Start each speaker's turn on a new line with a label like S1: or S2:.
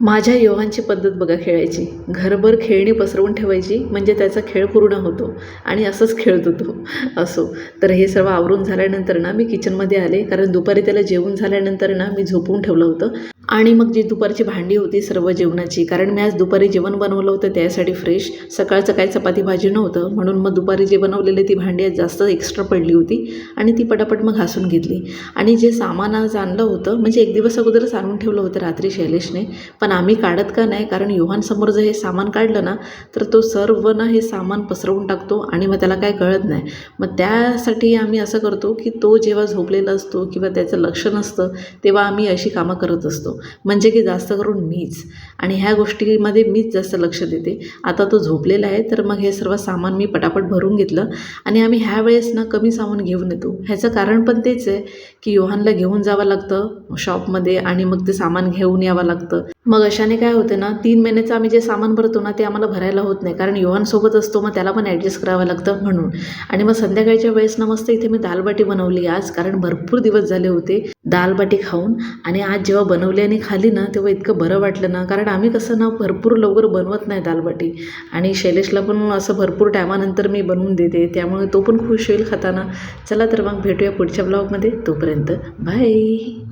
S1: माझ्या योहानची पद्धत बघा खेळायची. घरभर खेळणी पसरवून ठेवायची म्हणजे त्याचा खेळ पूर्ण होतो आणि असंच खेळत होतो. असो, तर हे सर्व आवरून झाल्यानंतर ना मी किचनमध्ये आले, कारण दुपारी त्याला जेवून झाल्यानंतर ना मी झोपवून ठेवलं होतं. आणि मग जी दुपारची भांडी होती सर्व जेवणाची, कारण मी आज दुपारी जेवण बनवलं होतं त्यासाठी फ्रेश. सकाळचं काही चपाती भाजी नव्हतं, म्हणून मग दुपारी जे बनवलेले ती भांडी आज जास्त एक्स्ट्रा पडली होती आणि ती पटापट मग घासून घेतली. आणि जे सामान आज आणलं होतं म्हणजे एक दिवस अगोदरच आणून ठेवलं होतं रात्री शैलेशने, पण आम्ही काढत का नाही, कारण योहानसमोर जर हे सामान काढलं ना तर तो सर्व ना हे सामान पसरवून टाकतो आणि मग त्याला काय कळत नाही. मग त्यासाठी आम्ही असं करतो की तो जेव्हा झोपलेला असतो किंवा त्याचं लक्ष नसतं तेव्हा आम्ही अशी कामं करत असतो. म्हणजे की जास्त करून मीच, आणि ह्या गोष्टीमध्ये मीच जास्त लक्ष देते. आता तो झोपलेला आहे तर मग हे सर्व सामान मी पटापट भरून घेतलं. आणि आम्ही ह्या वेळेस ना कमी सामान घेऊन येतो. ह्याचं कारण पण तेच आहे की योहानला घेऊन जावं लागतं शॉपमध्ये आणि मग ते सामान घेऊन यावं लागतं. मग अशाने काय होतं ना, 3 महिन्याचं आम्ही जे सामान भरतो ना ते आम्हाला भरायला होत नाही, कारण योहानसोबत असतो, मग त्याला पण ॲडजस्ट करावं लागतं म्हणून. आणि मग संध्याकाळच्या वेळेस ना मस्त इथे मी दालबाटी बनवली आज, कारण भरपूर दिवस झाले होते दालबाटी खाऊन. आणि आज जेव्हा बनवली आणि खाली ना तेव्हा इतकं बरं वाटलं ना, कारण आम्ही कसं ना भरपूर लवकर बनवत नाही दालबाटी, आणि शैलेशला पण असं भरपूर टायमानंतर मी बनवून देते, त्यामुळे तो पण खुश होईल खाताना. चला तर मग भेटूया पुढच्या ब्लॉगमध्ये. तोपर्यंत बाय.